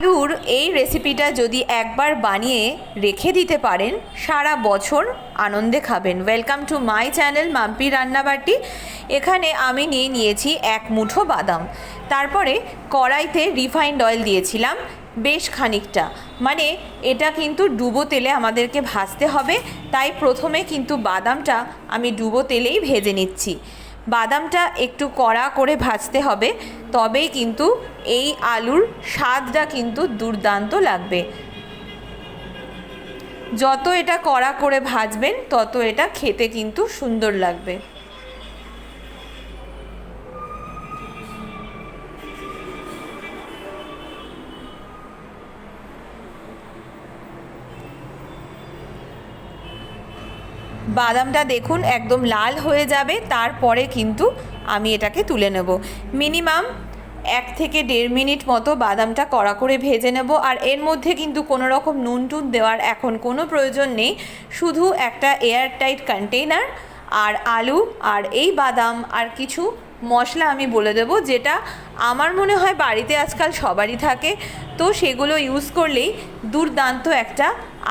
আলুর এই রেসিপিটা যদি একবার বানিয়ে রেখে দিতে পারেন সারা বছর আনন্দে খাবেন। Welcome to my channel Mampi Rannabati. এখানে আমি নিয়েছি এক মুঠো বাদাম, তারপরে কড়াইতে রিফাইন্ড অয়েল দিয়েছিলাম বেশ খানিকটা, মানে এটা কিন্তু ডুবো তেলে আমাদেরকে ভাজতে হবে, তাই প্রথমে কিন্তু বাদামটা আমি ডুবো তেলেই ভেজে নিচ্ছি। বাদামটা একটু কড়া করে ভাজতে হবে, তবেই কিন্তু এই আলুর স্বাদটা কিন্তু দুর্দান্ত লাগবে। যত এটা কড়া করে ভাজবেন তত এটা খেতে কিন্তু সুন্দর লাগবে। বাদামটা দেখুন একদম লাল হয়ে যাবে, তারপরে কিন্তু আমি এটাকে তুলে নেব। মিনিমাম 1 থেকে 1.5 মিনিট মতো বাদামটা কড়া করে ভেজে নেব। আর এর মধ্যে কিন্তু কোনো রকম নুন টুন দেওয়ার এখন কোনো প্রয়োজন নেই, শুধু একটা এয়ারটাইট কন্টেইনার আর আলু আর এই বাদাম আর কিছু মশলা আমি বলে দেব, যেটা আমার মনে হয় বাড়িতে আজকাল সবারই থাকে, তো সেগুলো ইউজ করলেই দুর্দান্ত একটা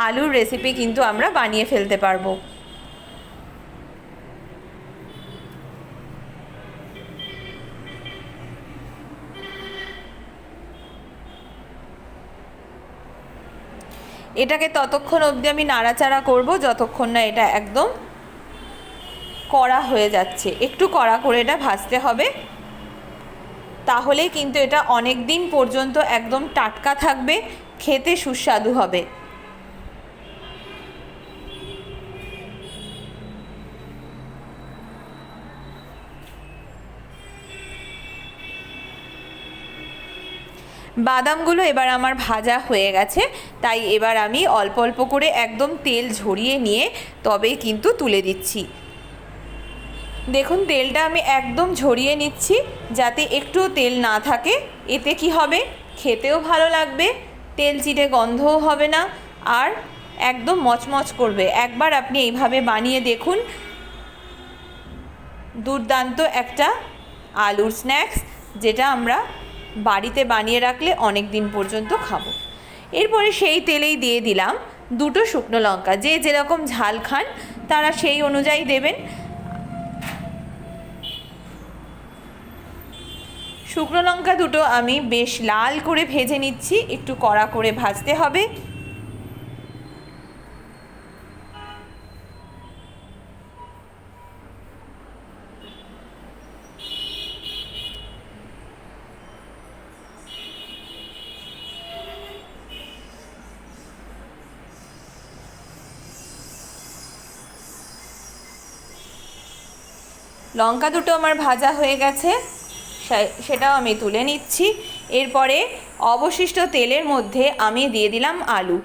আলুর রেসিপি কিন্তু আমরা বানিয়ে ফেলতে পারবো। এটাকে ততক্ষণ অবধি আমি নাড়াচাড়া করব যতক্ষণ না এটা একদম কড়া হয়ে যাচ্ছে। একটু কড়া করে এটা ভাজতে হবে, তাহলেই কিন্তু এটা অনেক দিন পর্যন্ত একদম টাটকা থাকবে, খেতে সুস্বাদু হবে। বাদামগুলো এবার আমার ভাজা হয়ে গেছে, তাই এবার আমি অল্প অল্প করে একদম তেল ঝরিয়ে নিয়ে তবেই কিন্তু তুলে দিচ্ছি। দেখুন তেলটা আমি একদম ঝরিয়ে নিচ্ছি, যাতে একটুও তেল না থাকে। এতে কি হবে, খেতেও ভালো লাগবে, তেল চিটে গন্ধও হবে না, আর একদম মচমচ করবে। একবার আপনি এইভাবে বানিয়ে দেখুন, দুর্দান্ত একটা আলুর স্ন্যাক্স, যেটা আমরা বাড়িতে বানিয়ে রাখলে অনেক দিন পর্যন্ত খাবো। এরপরে সেই তেলেই দিয়ে দিলাম 2টো শুকনো লঙ্কা। যে যেরকম ঝাল খান তারা সেই অনুযায়ী দেবেন। শুকনো লঙ্কা দুটো আমি বেশ লাল করে ভেজে নিচ্ছি, একটু কড়া করে ভাজতে হবে। লঙ্কা দুটো আমার ভাজা হয়ে গেছে, সেটাও আমি তুলে নিচ্ছি। এরপরে অবশিষ্ট তেলের মধ্যে আমি দিয়ে দিলাম আলু।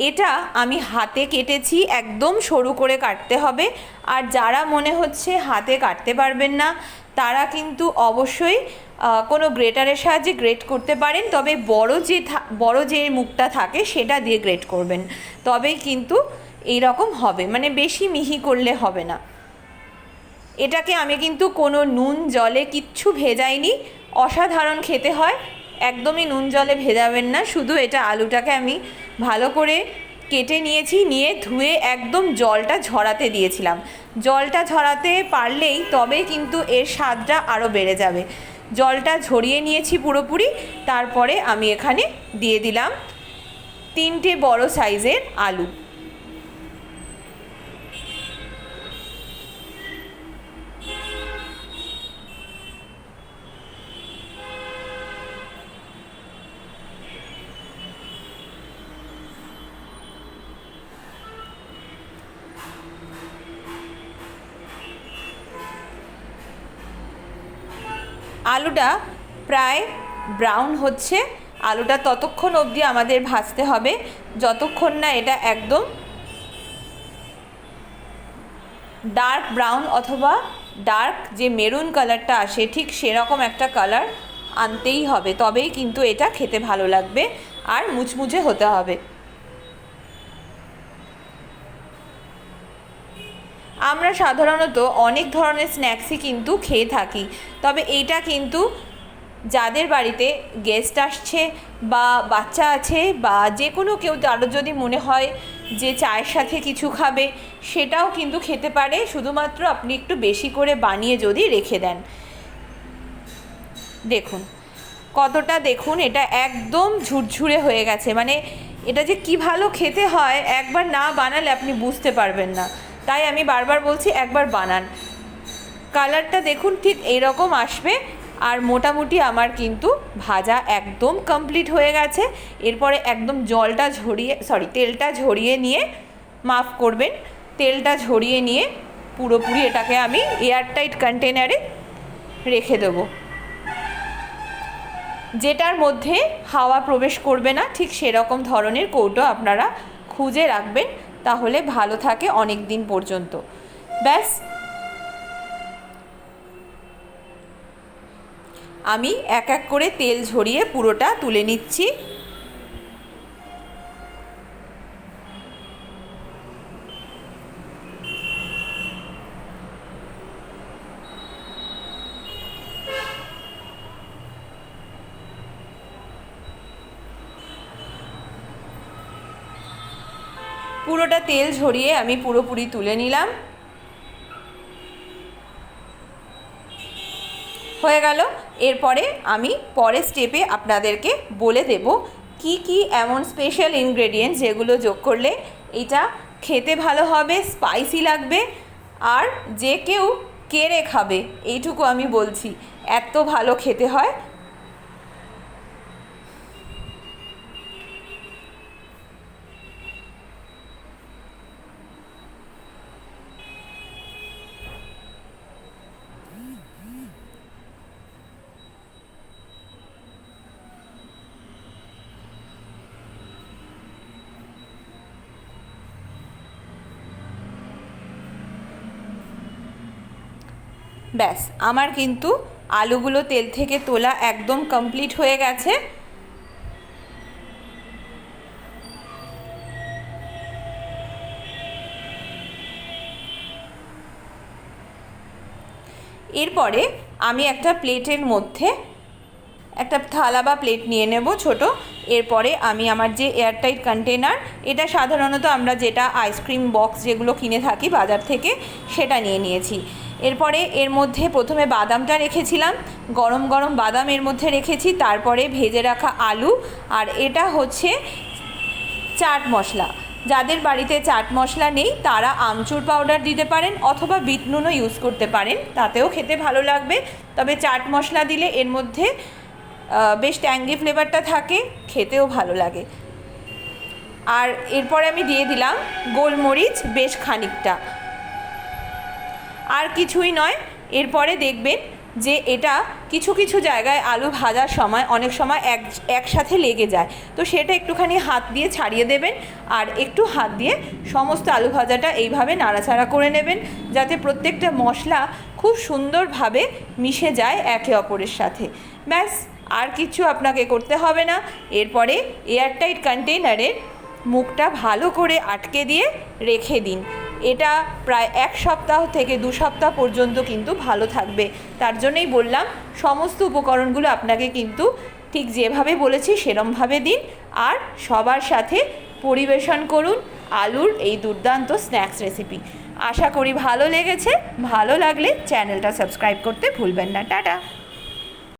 এটা আমি হাতে কেটেছি, একদম সরু করে কাটতে হবে। আর যারা মনে হচ্ছে হাতে কাটতে পারবেন না, তারা কিন্তু অবশ্যই কোনো গ্রেটারের সাহায্যে গ্রেট করতে পারেন, তবে বড় যে মুখটা থাকে সেটা দিয়ে গ্রেট করবেন, তবেই কিন্তু এইরকম হবে, মানে বেশি মিহি করলে হবে না। এটাকে আমি কিন্তু কোনো নুন জলে কিচ্ছু ভেজাইনি, অসাধারণ খেতে হয়। একদমই নুন জলে ভেজাবেন না, শুধু এটা আলুটাকে আমি ভালো করে কেটে নিয়েছি, নিয়ে ধুয়ে একদম জলটা ঝরাতে দিয়েছিলাম। জলটা ঝরাতে পারলেই তবে কিন্তু এর স্বাদটা আরও বেড়ে যাবে। জলটা ঝরিয়ে নিয়েছি পুরোপুরি, তারপরে আমি এখানে দিয়ে দিলাম 3টে বড় সাইজের আলু। আলুটা প্রায় ব্রাউন হচ্ছে, আলুটা ততক্ষণ অবধি আমাদের ভাজতে হবে যতক্ষণ না এটা একদম ডার্ক ব্রাউন অথবা ডার্ক যে মেরুন কালারটা আসে ঠিক সেরকম একটা কালার আনতেই হবে, তবেই কিন্তু এটা খেতে ভালো লাগবে আর মুচমুচে হতে হবে। আমরা সাধারণত অনেক ধরনের স্ন্যাক্সই কিন্তু খেয়ে থাকি, তবে এইটা কিন্তু যাদের বাড়িতে গেস্ট আসছে বা বাচ্চা আছে বা যে কোনো কেউ, তারও যদি মনে হয় যে চায়ের সাথে কিছু খাবে, সেটাও কিন্তু খেতে পারে, শুধুমাত্র আপনি একটু বেশি করে বানিয়ে যদি রেখে দেন। দেখুন কতটা, দেখুন এটা একদম ঝুরঝুরে হয়ে গেছে, মানে এটা যে কি ভালো খেতে হয় একবার না বানালে আপনি বুঝতে পারবেন না। তাই আমি বারবার বলছি একবার বানান। কালারটা দেখুন ঠিক এইরকম আসবে। আর মোটামুটি আমার কিন্তু ভাজা একদম কমপ্লিট হয়ে গেছে। এরপরে একদম তেলটা ঝরিয়ে নিয়ে, মাফ করবেন, তেলটা ঝরিয়ে নিয়ে পুরোপুরি এটাকে আমি এয়ারটাইট কন্টেনারে রেখে দেবো, যেটার মধ্যে হাওয়া প্রবেশ করবে না। ঠিক সেরকম ধরনের কৌটো আপনারা খুঁজে রাখবেন, তাহলে ভালো থাকে অনেক দিন পর্যন্ত। ব্যাস, আমি এক এক করে তেল ঝরিয়ে পুরোটা তুলে নিচ্ছি। পুরোটা তেল ঝরিয়ে আমি পুরোপুরি তুলে নিলাম। হয়ে গেল। এরপরে আমি পরের স্টেপে আপনাদেরকে বলে দেব কি কি এমন স্পেশাল ইনগ্রেডিয়েন্টস যেগুলো যোগ করলে এটা খেতে ভালো হবে, স্পাইসি লাগবে, আর যে কেউ কেড়ে খাবে, এইটুকু আমি বলছি, এত ভালো খেতে হয়। ব্যাস, আমার কিন্তু আলুগুলো তেল থেকে তোলা একদম কমপ্লিট হয়ে গেছে। এরপরে আমি একটা প্লেটের মধ্যে একটা থালা বা প্লেট নিয়ে নেব ছোট। এরপরে আমি আমার যে এয়ারটাইট কন্টেনার, এটা সাধারণত আমরা যেটা আইসক্রিম বক্স যেগুলো কিনে থাকি বাজার থেকে, সেটা নিয়ে নিয়েছি। এরপরে এর মধ্যে প্রথমে বাদামটা রেখেছিলাম, গরম গরম বাদাম এর মধ্যে রেখেছি, তারপরে ভেজে রাখা আলু, আর এটা হচ্ছে চাট মশলা। যাদের বাড়িতে চাট মশলা নেই তারা আমচুর পাউডার দিতে পারেন, অথবা বিট নুনও ইউজ করতে পারেন, তাতেও খেতে ভালো লাগবে। তবে চাট মশলা দিলে এর মধ্যে বেশ ট্যাঙ্গি ফ্লেভারটা থাকে, খেতেও ভালো লাগে। আর এরপরে আমি দিয়ে দিলাম গোলমরিচ বেশ খানিকটা, আর কিছুই নয়। এরপরে দেখবেন যে এটা কিছু কিছু জায়গায় আলু ভাজার সময় অনেক সময় একসাথে লেগে যায়, তো সেটা একটুখানি হাত দিয়ে ছাড়িয়ে দেবেন, আর একটু হাত দিয়ে সমস্ত আলু ভাজাটা এইভাবে নাড়াচাড়া করে নেবেন, যাতে প্রত্যেকটা মশলা খুব সুন্দরভাবে মিশে যায় একে অপরের সাথে। ব্যাস, আর কিছু আপনাকে করতে হবে না। এরপরে এয়ারটাইট কন্টেইনারের মুখটা ভালো করে আটকে দিয়ে রেখে দিন। এটা প্রায় 1 সপ্তাহ থেকে 2 সপ্তাহ পর্যন্ত কিন্তু ভালো থাকবে। তার জন্যই বললাম সমস্ত উপকরণগুলো আপনাকে কিন্তু ঠিক যেভাবে বলেছি সেরমভাবে দিন, আর সবার সাথে পরিবেশন করুন আলুর এই দুর্দান্ত স্ন্যাক্স রেসিপি। আশা করি ভালো লেগেছে। ভালো লাগলে চ্যানেলটা সাবস্ক্রাইব করতে ভুলবেন না। টাটা।